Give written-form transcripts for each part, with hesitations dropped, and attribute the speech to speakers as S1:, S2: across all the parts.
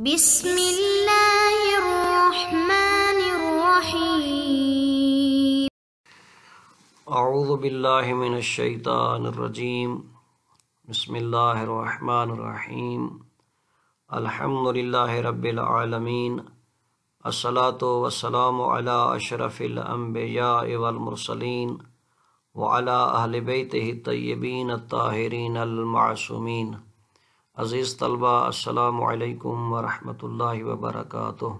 S1: بسم اللہ الرحمن الرحیم۔
S2: اعوذ باللہ من الشیطان الرجیم، بسم اللہ الرحمن الرحیم، الحمد للہ رب العالمین، الصلاۃ والسلام علی اشرف الانبیاء والمرسلین وعلی اہل بیتہ الطیبین الطاہرین المعصومین۔ عزیز طلبہ، السلام علیکم ورحمۃ اللہ وبرکاتہ۔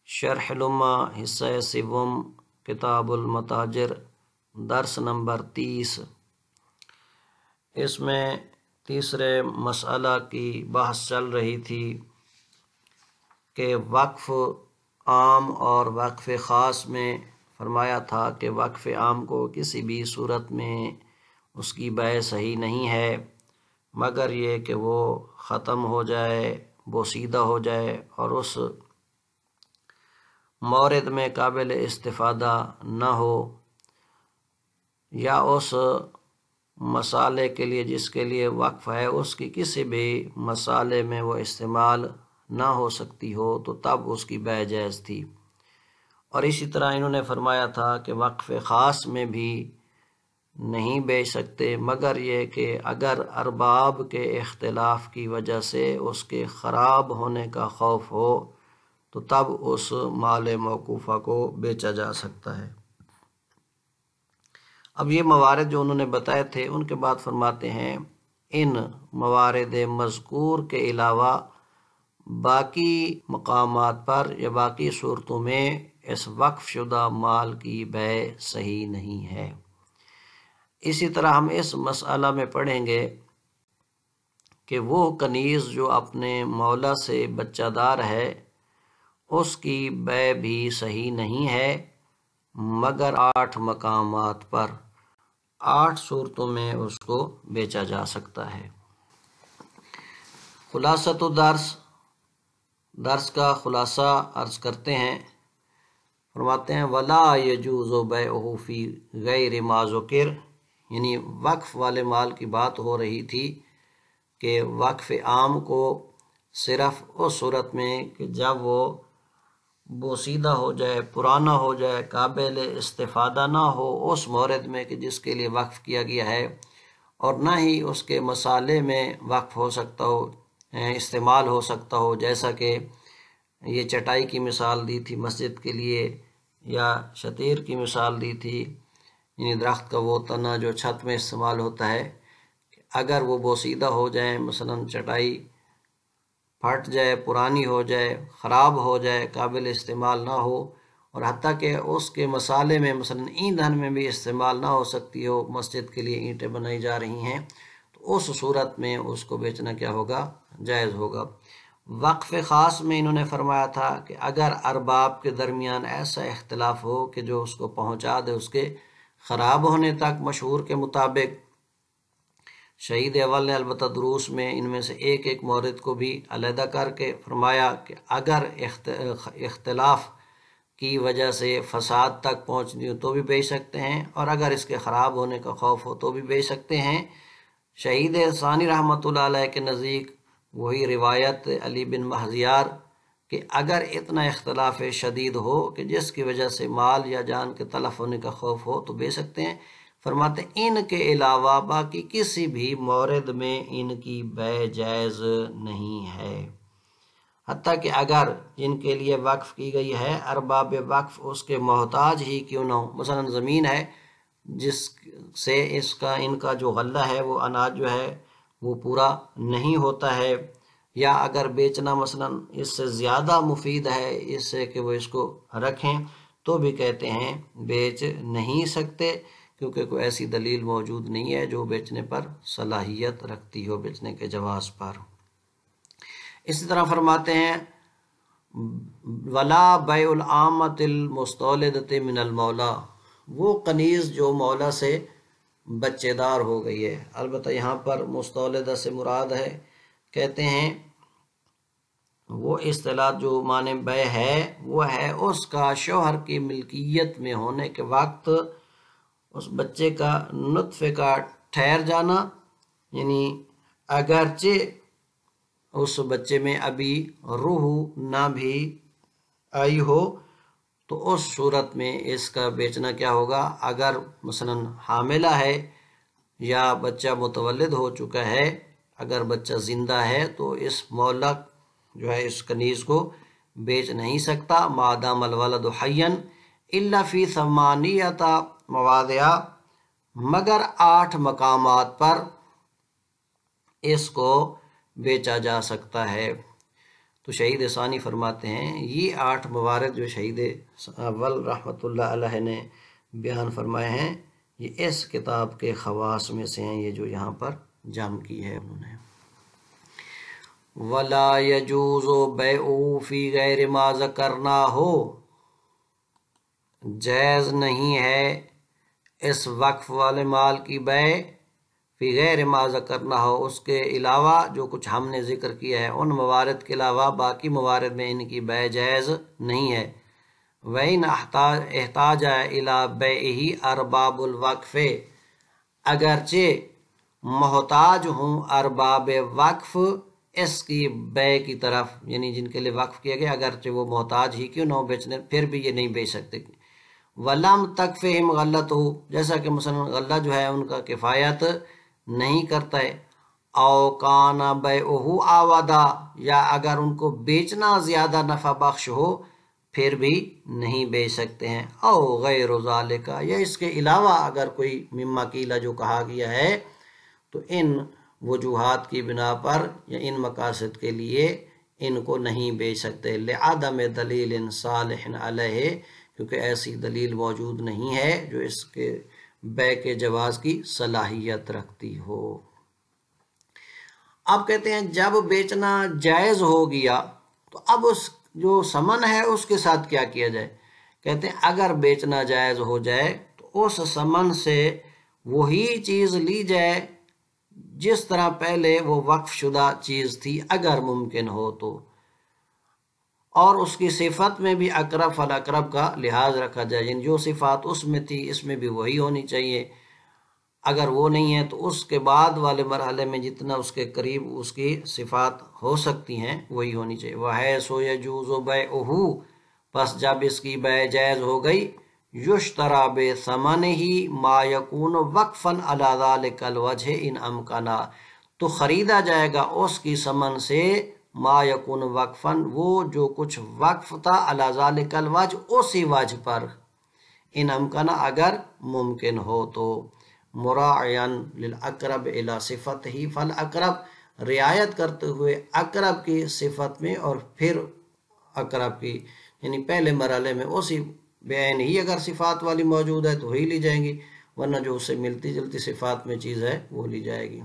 S2: شرح الامہ حصہ سوم، کتاب المتاجر، درس نمبر 30۔ اس میں تیسرے مسئلہ کی بحث چل رہی تھی کہ وقف عام اور وقف خاص میں فرمایا تھا کہ وقف عام کو کسی بھی صورت میں اس کی بیع صحیح نہیں ہے مگر یہ کہ وہ ختم ہو جائے، بوسیدہ ہو جائے اور اس مورد میں قابل استفادہ نہ ہو، یا اس مسالے کے لیے جس کے لیے وقف ہے اس کی کسی بھی مسالے میں وہ استعمال نہ ہو سکتی ہو، تو تب اس کی بیع جائز تھی۔ اور اسی طرح انہوں نے فرمایا تھا کہ وقف خاص میں بھی نہیں بیچ سکتے مگر یہ کہ اگر ارباب کے اختلاف کی وجہ سے اس کے خراب ہونے کا خوف ہو تو تب اس مال موقوفہ کو بیچا جا سکتا ہے۔ اب یہ موارد جو انہوں نے بتائے تھے ان کے بعد فرماتے ہیں ان موارد مذکور کے علاوہ باقی مقامات پر یا باقی صورتوں میں اس وقف شدہ مال کی بیع صحیح نہیں ہے۔ اسی طرح ہم اس مسئلہ میں پڑھیں گے کہ وہ کنیز جو اپنے مولا سے بچہ دار ہے اس کی بیع بھی صحیح نہیں ہے مگر 8 مقامات پر، 8 صورتوں میں اس کو بیچا جا سکتا ہے۔ خلاصۃ درس کا خلاصہ عرض کرتے ہیں، فرماتے ہیں وَلَا يَجُوزُ بَيْعُهُ فِي غَيْرِ مَا ذُكِرَ، یعنی وقف والے مال کی بات ہو رہی تھی کہ وقف عام کو صرف اس صورت میں کہ جب وہ بوسیدہ ہو جائے، پرانا ہو جائے، قابل استفادہ نہ ہو اس مورد میں کہ جس کے لیے وقف کیا گیا ہے، اور نہ ہی اس کے مسالے میں وقف ہو سکتا ہو، استعمال ہو سکتا ہو، جیسا کہ یہ چٹائی کی مثال دی تھی مسجد کے لیے، یا شتیر کی مثال دی تھی، یعنی درخت کا وہ تنا جو چھت میں استعمال ہوتا ہے، اگر وہ بوسیدہ ہو جائیں، مثلا چٹائی پھٹ جائے، پرانی ہو جائے، خراب ہو جائے، قابل استعمال نہ ہو، اور حتیٰ کہ اس کے مسالے میں مثلا ایندھن میں بھی استعمال نہ ہو سکتی ہو، مسجد کے لیے اینٹیں بنائی جا رہی ہیں، تو اس صورت میں اس کو بیچنا کیا ہوگا؟ جائز ہوگا۔ وقف خاص میں انہوں نے فرمایا تھا کہ اگر ارباب کے درمیان ایسا اختلاف ہو کہ جو اس کو پہنچا دے اس کے خراب ہونے تک، مشہور کے مطابق شہید اول نے البتہ دروس میں ان میں سے ایک ایک مورد کو بھی علیحدہ کر کے فرمایا کہ اگر اختلاف کی وجہ سے فساد تک پہنچنی ہو تو بھی بیچ سکتے ہیں، اور اگر اس کے خراب ہونے کا خوف ہو تو بھی بیچ سکتے ہیں۔ شہید ثانی رحمۃ اللہ علیہ کے نزدیک وہی روایت علی بن مہذیار کہ اگر اتنا اختلاف شدید ہو کہ جس کی وجہ سے مال یا جان کے تلف ہونے کا خوف ہو تو بیچ سکتے ہیں۔ فرماتے ہیں ان کے علاوہ باقی کسی بھی مورد میں ان کی بیع جائز نہیں ہے، حتیٰ کہ اگر جن کے لیے وقف کی گئی ہے ارباب وقف اس کے محتاج ہی کیوں نہ ہو، مثلا زمین ہے جس سے ان کا جو غلہ ہے وہ اناج جو ہے وہ پورا نہیں ہوتا ہے، یا اگر بیچنا مثلا اس سے زیادہ مفید ہے اس سے کہ وہ اس کو رکھیں تو بھی کہتے ہیں بیچ نہیں سکتے، کیونکہ کوئی ایسی دلیل موجود نہیں ہے جو بیچنے پر صلاحیت رکھتی ہو، بیچنے کے جواز پر۔ اسی طرح فرماتے ہیں وَلَا بَيْعُ الْعَامَّةِ الْمُسْتَوْلَدَةِ مِنَ الْمَوْلَى، وہ کنیز جو مولا سے بچے دار ہو گئی ہے، البتہ یہاں پر مستولدہ سے مراد ہے، کہتے ہیں وہ اصطلاح جو معنی بیع ہے وہ ہے اس کا شوہر کی ملکیت میں ہونے کے وقت اس بچے کا نطفے کا ٹھہر جانا، یعنی اگرچہ اس بچے میں ابھی روح نہ بھی آئی ہو تو اس صورت میں اس کا بیچنا کیا ہوگا؟ اگر مثلا حاملہ ہے یا بچہ متولد ہو چکا ہے، اگر بچہ زندہ ہے تو اس مولک جو ہے اس کنیز کو بیچ نہیں سکتا، مادام الولد حیا الا فی ثمانیۃ مواضع، مگر 8 مقامات پر اس کو بیچا جا سکتا ہے۔ تو شہید ثانی فرماتے ہیں یہ 8 موارد جو شہید اول رحمۃ اللہ علیہ نے بیان فرمائے ہیں یہ اس کتاب کے خواص میں سے ہیں، یہ جو یہاں پر جمع کی ہے انہوں نے۔ وَلَا يَجُوزُ بَيْعُهُ فِي غَيْرِ مَا ذَكَرْنَاهُ، جائز نہیں ہے اس وقف والے مال کی بیع فی غیر ما ذکرناہ، اس کے علاوہ جو کچھ ہم نے ذکر کیا ہے، ان موارد کے علاوہ باقی موارد میں ان کی بیع جائز نہیں ہے۔ وَإِنْ احتاج إِلَى بَيْعِهِ أَرْبَابُ الْوَقْفِ، اگرچہ محتاج ہوں ارباب وقف اس کی بیع کی طرف، یعنی جن کے لیے وقف کیا گیا اگرچہ وہ محتاج ہی کیوں نہ ہو بیچنے، پھر بھی یہ نہیں بیچ سکتے۔ وَلَمْ تَكْفِهِمْ غَلَّتُهُ، جیسا کہ مثلا غلہ جو ہے ان کا کفایت نہیں کرتا ہے۔ او کان بیعہ آودا، یا اگر ان کو بیچنا زیادہ نفع بخش ہو پھر بھی نہیں بیچ سکتے ہیں۔ او غیر ذالک، یا اس کے علاوہ اگر کوئی مما قیلہ جو کہا گیا ہے تو ان وجوہات کی بنا پر یا ان مقاصد کے لیے ان کو نہیں بیچ سکتے۔ لعدم دلیل صالح علیہ، کیونکہ ایسی دلیل موجود نہیں ہے جو اس کے بیع کے جواز کی صلاحیت رکھتی ہو۔ اب کہتے ہیں جب بیچنا جائز ہو گیا تو اب اس جو ثمن ہے اس کے ساتھ کیا کیا جائے؟ کہتے ہیں اگر بیچنا جائز ہو جائے تو اس ثمن سے وہی چیز لی جائے جس طرح پہلے وہ وقف شدہ چیز تھی اگر ممکن ہو تو، اور اس کی صفت میں بھی اقرب فالاقرب کا لحاظ رکھا جائے، یعنی جو صفات اس میں تھی اس میں بھی وہی ہونی چاہیے، اگر وہ نہیں ہے تو اس کے بعد والے مرحلے میں جتنا اس کے قریب اس کی صفات ہو سکتی ہیں وہی ہونی چاہیے۔ وَحَيْثُ يَجُوزُ بَيْعُهُ، پس جب اس کی بیع جائز ہو گئی، یشترا بِثَمَنِهِ مَا يَكُونُ وَقْفًا عَلَى ذَلِكَ الْوَجْهِ إِنْ أَمْكَنَ، تو خریدا جائے گا اس کی ثمن سے ما یکون وقفاً، وہ جو کچھ وقف تھا علی ذالک الوجہ، اسی وجہ پر، ان امکانہ اگر ممکن ہو تو، مراعیاً للاقرب الی صفتہ فالاقرب، رعایت کرتے ہوئے اقرب کی صفت میں اور پھر اقرب کی، یعنی پہلے مرحلے میں اسی بعین ہی اگر صفات والی موجود ہے تو وہی لی جائیں گی، ورنہ جو اس سے ملتی جلتی صفات میں چیز ہے وہ لی جائے گی۔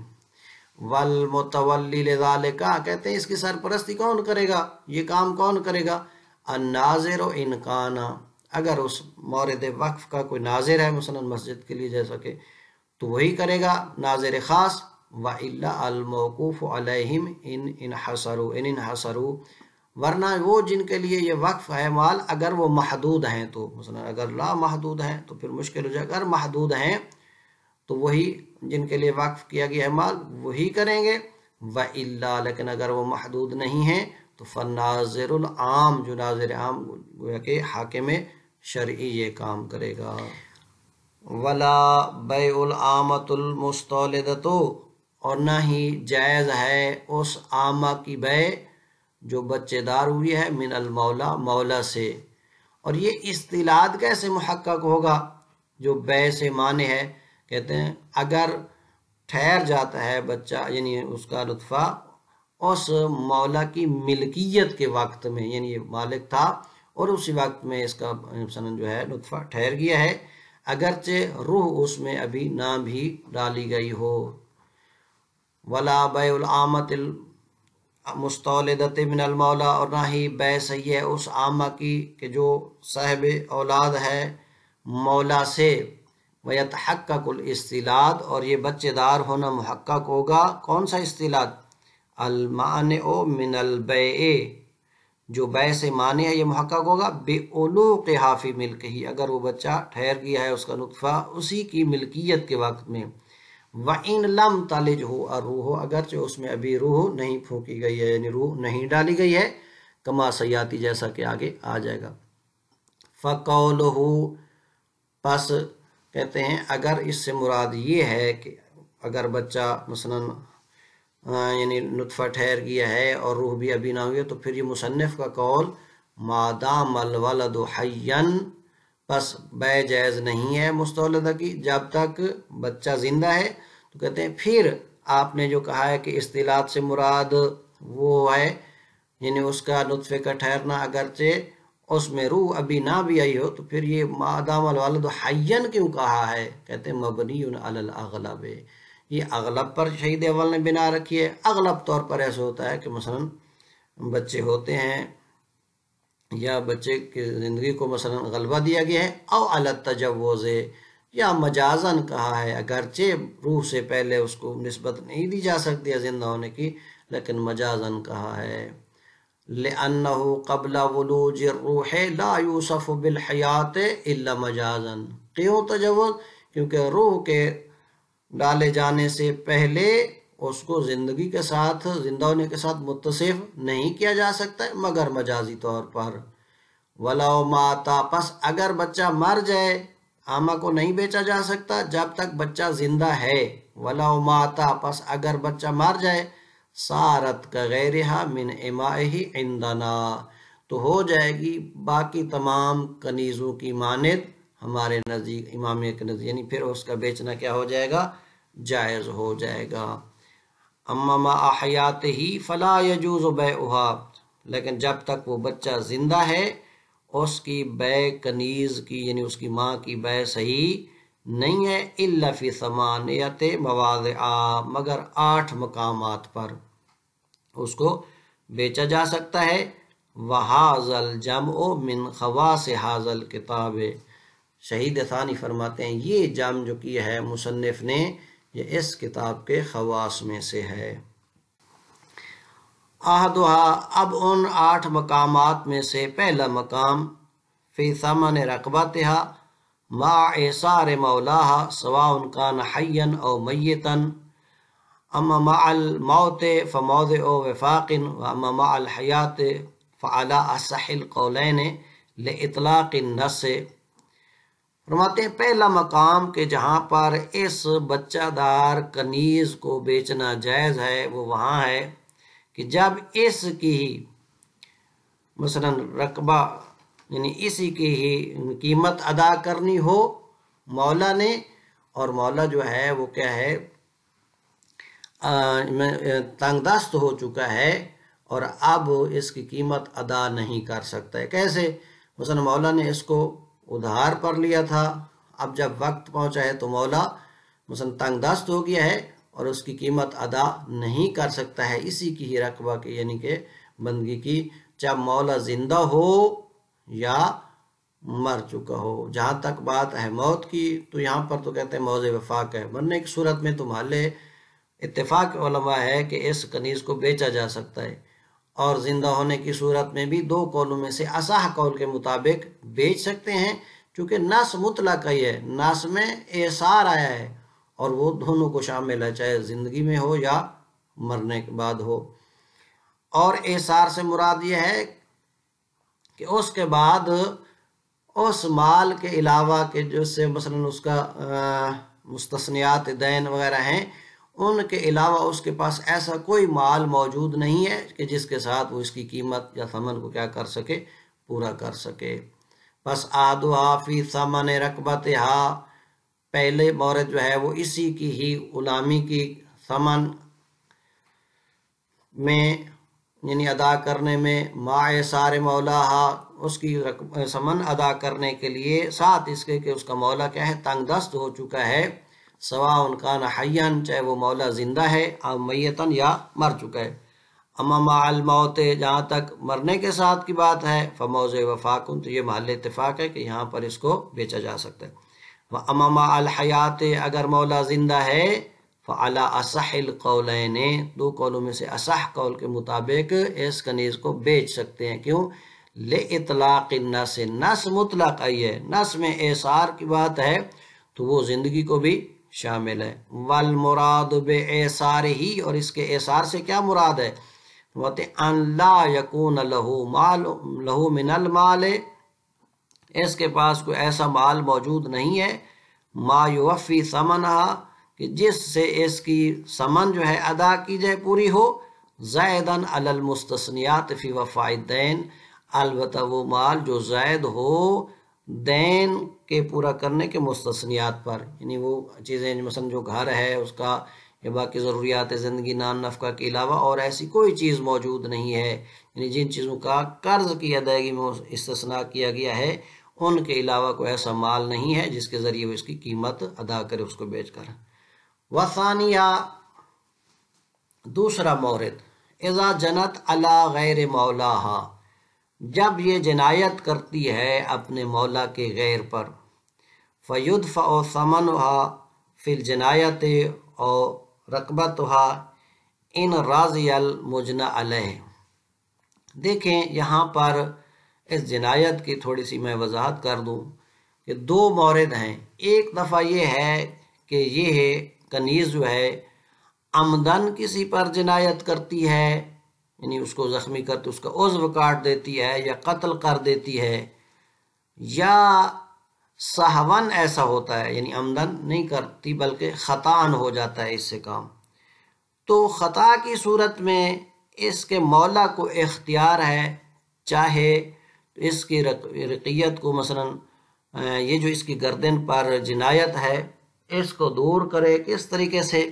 S2: والمتولی لذالک، کہتے ہیں اس کی سرپرستی کون کرے گا، یہ کام کون کرے گا؟ الناظر ان کان، اگر اس مورد وقف کا کوئی ناظر ہے مثلا مسجد کے لیے جیسا کہ، تو وہی کرے گا ناظر خاص۔ وَإِلَّا الْمَوْقُوفُ عَلَيْهِمْ إِنْ انْحَصَرُوا، ورنہ وہ جن کے لیے یہ وقف ہے مال اگر وہ محدود ہیں تو، مثلا اگر لا محدود ہیں تو پھر مشکل ہو جائے، اگر محدود ہیں تو وہی جن کے لیے وقف کیا گیا ہے مال وہی کریں گے۔ وَإِلَّا، لیکن اگر وہ محدود نہیں ہیں تو فَالنَّاظِرُ الْعَام، جو ناظر عام گویا کہ حاکم شرعی یہ کام کرے گا۔ وَلَا بَيْعُ الْعَامَةُ الْمُسْتَوْلِدَةُ، اور نہ ہی جائز ہے اس عامہ کی بیع جو بچے دار ہوئی ہے من المولا، مولا سے۔ اور یہ استلاد کیسے محقق ہوگا جو بیع سے مانے ہے؟ کہتے ہیں اگر ٹھہر جاتا ہے بچہ، یعنی اس کا نطفہ اس مولا کی ملکیت کے وقت میں، یعنی یہ مالک تھا اور اسی وقت میں اس کا مثلا جو ہے نطفہ ٹھہر گیا ہے، اگرچہ روح اس میں ابھی نہ بھی ڈالی گئی ہو۔ ولا بیع العامۃ المستولدۃ من المولا، اور نہ ہی بیع صحیح ہے اس عامہ کی کہ جو صاحب اولاد ہے مولا سے۔ وَيَتَحَقَّقُ الاستلاد، اور یہ بچے دار ہونا محقق ہوگا۔ کون سا استلاد؟ المانع من البیع، جو بیع سے مانع ہے یہ محقق ہوگا بِعُلُوقِهَا فِي مِلْکِهِ، اگر وہ بچہ ٹھہر گیا ہے اس کا نطفہ اسی کی ملکیت کے وقت میں۔ وَإِن لَمْ تَلِجْهُ الرُّوحُ اگرچہ اس میں ابھی روح نہیں پھونکی گئی ہے، یعنی روح نہیں ڈالی گئی ہے، کما سیاتی جیسا کہ آگے آ جائے گا۔ فَقَوْلُهُ پس کہتے ہیں اگر اس سے مراد یہ ہے کہ اگر بچہ مثلاً یعنی نطفہ ٹھہر گیا ہے اور روح بھی ابھی نہ ہوئی، تو پھر یہ مصنف کا قول مادام الولد حیًّا، پس بے جائز نہیں ہے مستولدہ کی جب تک بچہ زندہ ہے۔ تو کہتے ہیں پھر آپ نے جو کہا ہے کہ اصطلاحات سے مراد وہ ہے یعنی اس کا نطفے کا ٹھہرنا اگرچہ اس میں روح ابھی نہ بھی آئی ہو، تو پھر یہ مادام الولد حیًّا کیوں کہا ہے؟ کہتے ہیں مبنی علی الاغلب، یہ اغلب پر شہید اول نے بنا رکھی ہے۔ اغلب طور پر ایسا ہوتا ہے کہ مثلا بچے ہوتے ہیں یا بچے کی زندگی کو مثلا غلبہ دیا گیا ہے، او علی التجوز، یا مجازن کہا ہے اگرچہ روح سے پہلے اس کو نسبت نہیں دی جا سکتی ہے زندہ ہونے کی، لیکن مجازن کہا ہے۔ لِأَنَّهُ قَبْلَ وُلُوجِ الرُّوحِ لَا يُوصَفُ بِالْحَيَاةِ إِلَّا مَجَازًا، کیوں تجوز؟ کیونکہ روح کے ڈالے جانے سے پہلے اس کو زندگی کے ساتھ، زندہ ہونے کے ساتھ متصف نہیں کیا جا سکتا ہے مگر مجازی طور پر۔ وَلَوْ مَاتَ، پس اگر بچہ مر جائے، آما کو نہیں بیچا جا سکتا جب تک بچہ زندہ ہے۔ وَلَوْ مَاتَ، پس اگر بچہ مر جائے، سارت كغيرها من إمائه عندنا، تو ہو جائے گی باقی تمام کنیزوں کی مانند ہمارے نزدیک، امامیہ کے نزدیک، یعنی پھر اس کا بیچنا کیا ہو جائے گا؟ جائز ہو جائے گا۔ اما ما حیاتہ فلا یجوز بیعها، لیکن جب تک وہ بچہ زندہ ہے اس کی بے کنیز کی یعنی اس کی ماں کی بے صحیح نہیں ہے، الا فی ثمانیت مواضع، مگر 8 مقامات پر اس کو بیچا جا سکتا ہے۔ وَهَذَا الْجَمْعُ مِنْ خَوَاصِ هَذَا الْكِتَابِ، شہید ثانی فرماتے ہیں یہ جمع جو کیا ہے مصنف نے یہ اس کتاب کے خواص میں سے ہے۔ احدها، اب ان 8 مقامات میں سے پہلا مقام فی ثمن رقبتها مع اعصار مولاها سواء كان حيا او میتا، اما مع الموت فموضع وفاق، واما مع الحیات فعلى اصح القولین لاطلاق النص۔ فرماتے ہیں پہلا مقام کہ جہاں پر اس بچہ دار کنیز کو بیچنا جائز ہے وہ وہاں ہے کہ جب اس کی ہی مثلا رقبہ یعنی اسی کی ہی قیمت ادا کرنی ہو مولا نے، اور مولا جو ہے وہ کیا ہے تنگ دست ہو چکا ہے اور اب اس کی قیمت ادا نہیں کر سکتا ہے۔ کیسے؟ مثلا مولا نے اس کو ادھار پر لیا تھا، اب جب وقت پہنچا ہے تو مولا مثلا تنگ دست ہو گیا ہے اور اس کی قیمت ادا نہیں کر سکتا ہے اسی کی ہی رقبہ کی یعنی کہ بندگی کی، جب مولا زندہ ہو یا مر چکا ہو۔ جہاں تک بات ہے موت کی تو یہاں پر تو کہتے ہیں موضع وفاق ہے، مرنے کی صورت میں تو محل اتفاق علماء ہے کہ اس کنیز کو بیچا جا سکتا ہے، اور زندہ ہونے کی صورت میں بھی 2 قولوں میں سے اصح قول کے مطابق بیچ سکتے ہیں، چونکہ نص مطلق ہے، نص میں اعصار آیا ہے اور وہ دونوں کو شامل ہے چاہے زندگی میں ہو یا مرنے کے بعد ہو۔ اور اعصار سے مراد یہ ہے کہ اس کے بعد اس مال کے علاوہ کہ جس سے مثلا اس کا مستثنیات دین وغیرہ ہیں ان کے علاوہ اس کے پاس ایسا کوئی مال موجود نہیں ہے کہ جس کے ساتھ وہ اس کی قیمت یا ثمن کو کیا کر سکے، پورا کر سکے۔ بس آدھا فی ثمن رقبتها، پہلے مورد جو ہے وہ اسی کی ہی غلامی کی ثمن میں یعنی ادا کرنے میں، مع اعصار مولاہا، اس کی ثمن ادا کرنے کے لیے ساتھ اس کے کہ اس کا مولا کیا ہے تنگ دست ہو چکا ہے، سواء کان حیا، چاہے وہ مولا زندہ ہے، او میتن یا مر چکا ہے۔ اما مع الموت، جہاں تک مرنے کے ساتھ کی بات ہے، فموضع وفاق، تو یہ محل اتفاق ہے کہ یہاں پر اس کو بیچا جا سکتا ہے۔ واما مع الحیات، اگر مولا زندہ ہے، فعلی اصح القولین، 2 قولوں میں سے اصح قول کے مطابق اس کنیز کو بیچ سکتے ہیں۔ کیوں؟ لاطلاق النص، نص مطلق آئی ہے، نص میں اعصار کی بات ہے تو وہ زندگی کو بھی شامل ہے۔ والمراد بِإِعْصَارِ ہی، اور اس کے اعصار سے کیا مراد ہے؟ ان لا یکون لہ من المال، اس کے پاس کوئی ایسا مال موجود نہیں ہے، ما یوفی ثمنہا، کہ جس سے اس کی ثمن جو ہے ادا کی جائے، پوری ہو، زائداً علی المستثنیات فی وفاء الدین، البتہ وہ مال جو زائد ہو دین کے پورا کرنے کے مستثنیات پر، یعنی وہ چیزیں مثلا جو گھر ہے اس کا یا باقی ضروریات زندگی نان نفقہ کے علاوہ اور ایسی کوئی چیز موجود نہیں ہے، یعنی جن چیزوں کا قرض کی ادائیگی میں استثناء کیا گیا ہے ان کے علاوہ کوئی ایسا مال نہیں ہے جس کے ذریعے وہ اس کی قیمت ادا کرے اس کو بیچ کر۔ وثانیہ، دوسرا مورد، اذا جنت علی غیر مولاہا، جب یہ جنایت کرتی ہے اپنے مولا کے غیر پر، فیدفع ثمنها فی الجنایت او رقبتها ان راضی المجنى علیہ۔ دیکھیں یہاں پر اس جنایت کی تھوڑی سی میں وضاحت کر دوں کہ دو مورد ہیں۔ ایک دفعہ یہ ہے کہ یہ کنیز جو ہے عمدن کسی پر جنایت کرتی ہے، یعنی اس کو زخمی کرتی، اس کا عضو کاٹ دیتی ہے یا قتل کر دیتی ہے، یا سہون ایسا ہوتا ہے، یعنی عمدن نہیں کرتی بلکہ خطاً ہو جاتا ہے اس سے کام، تو خطا کی صورت میں اس کے مولا کو اختیار ہے، چاہے اس کی رقیت کو مثلا یہ جو اس کی گردن پر جنایت ہے اس کو دور کرے، کس طریقے سے،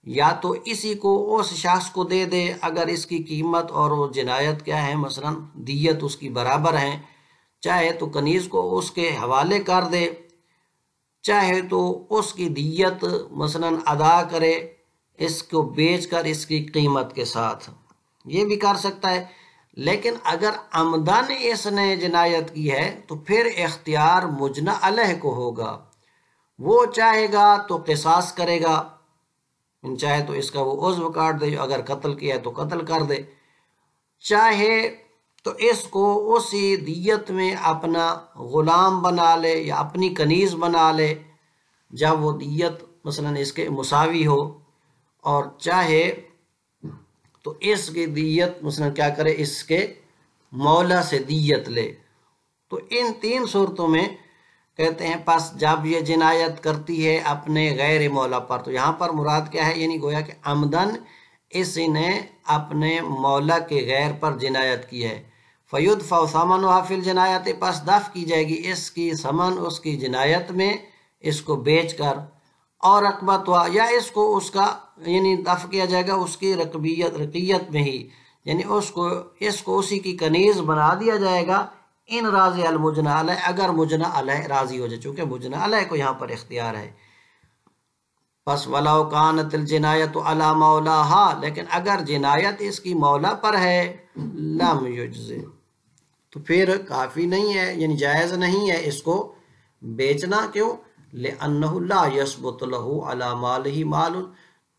S2: یا تو اسی کو اس شخص کو دے دے اگر اس کی قیمت اور وہ جنایت کیا ہے مثلا دیت اس کی برابر ہیں، چاہے تو کنیز کو اس کے حوالے کر دے، چاہے تو اس کی دیت مثلا ادا کرے اس کو بیچ کر اس کی قیمت کے ساتھ، یہ بھی کر سکتا ہے۔ لیکن اگر عمدن اس نے جنایت کی ہے تو پھر اختیار مجنی علیہ کو ہوگا، وہ چاہے گا تو قصاص کرے گا، چاہے تو اس کا وہ عضو کاٹ دے، اگر قتل کیا ہے تو قتل کر دے، چاہے تو اس کو اسی دیت میں اپنا غلام بنا لے یا اپنی کنیز بنا لے جب وہ دیت مثلا اس کے مساوی ہو، اور چاہے تو اس کی دیت مثلا کیا کرے، اس کے مولا سے دیت لے۔ تو ان تین صورتوں میں کہتے ہیں پس جب یہ جنایت کرتی ہے اپنے غیر مولا پر، تو یہاں پر مراد کیا ہے، یعنی گویا کہ عمدن اس نے اپنے مولا کے غیر پر جنایت کی ہے، فیدفع ثمنها فی الجنایت، پس دفع کی جائے گی اس کی ثمن اس کی جنایت میں اس کو بیچ کر، اور رقبت ہوا، یا اس کو اس کا یعنی دفع کیا جائے گا اس کی رقیت میں ہی، یعنی اس کو اسی کی کنیز بنا دیا جائے گا، ان راضی المجنی علیہ، اگر مجنی علیہ راضی ہو جائے، چونکہ مجنی علیہ کو یہاں پر اختیار ہے۔ پس ولو کانت الجنایت علی مولاہا، لیکن اگر جنایت اس کی مولا پر ہے، لم یجزی، تو پھر کافی نہیں ہے، یعنی جائز نہیں ہے اس کو بیچنا، کیوں؟ لأنہ لا یثبت لہ علی مالہ مال،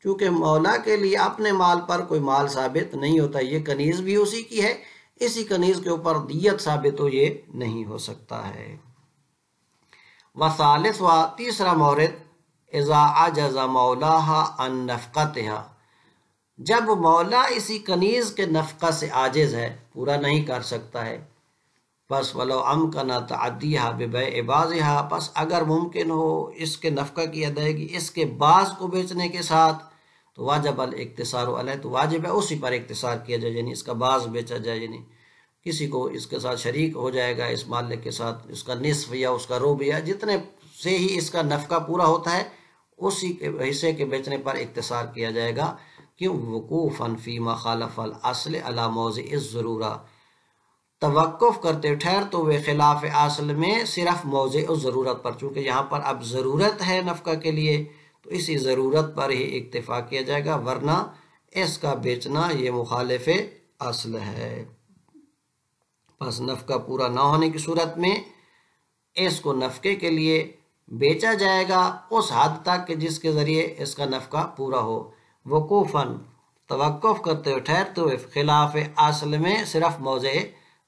S2: چونکہ مولا کے لیے اپنے مال پر کوئی مال ثابت نہیں ہوتا، یہ کنیز بھی اسی کی ہے، اسی کنیز کے اوپر دیت ثابت ہو یہ نہیں ہو سکتا ہے۔ وثالث، و تیسرا مورد، اذا عجز مولاہا عن نفقتہا، جب مولا اسی کنیز کے نفقہ سے عاجز ہے، پورا نہیں کر سکتا ہے، پس ولو امکن تعدیہا ببیع بعضہا، پس اگر ممکن ہو اس کے نفقہ کی ادائیگی اس کے بعض کو بیچنے کے ساتھ، تو واجب الاقتصار علیہ، تو واجب ہے اسی پر اقتصار کیا جائے، یعنی اس کا بعض بیچا جائے، یعنی کسی کو اس کے ساتھ شریک ہو جائے گا اس مالک کے ساتھ، اس کا نصف یا اس کا ربع یا جتنے سے ہی اس کا نفقہ پورا ہوتا ہے اسی کے حصے کے بیچنے پر اقتصار کیا جائے گا، کیوں؟ وقوفاً فیما خالف الاصل علی موضع الضرورہ، توقف کرتے ٹھہرتے ہوئے خلاف اصل میں صرف موضع ضرورت پر، چونکہ یہاں پر اب ضرورت ہے نفقہ کے لیے تو اسی ضرورت پر ہی اکتفا کیا جائے گا، ورنہ اس کا بیچنا یہ مخالف اصل ہے۔ پس نفقہ پورا نہ ہونے کی صورت میں اس کو نفقے کے لیے بیچا جائے گا اس حد تک کہ جس کے ذریعے اس کا نفقہ پورا ہو، وقوفاً توقف کرتے ہوئے ٹھہرتے ہوئے خلاف اصل میں صرف موضع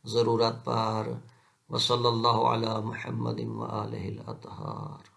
S2: ضرورت پر۔ وصلی اللہ علی محمد وآلہ الاطہار۔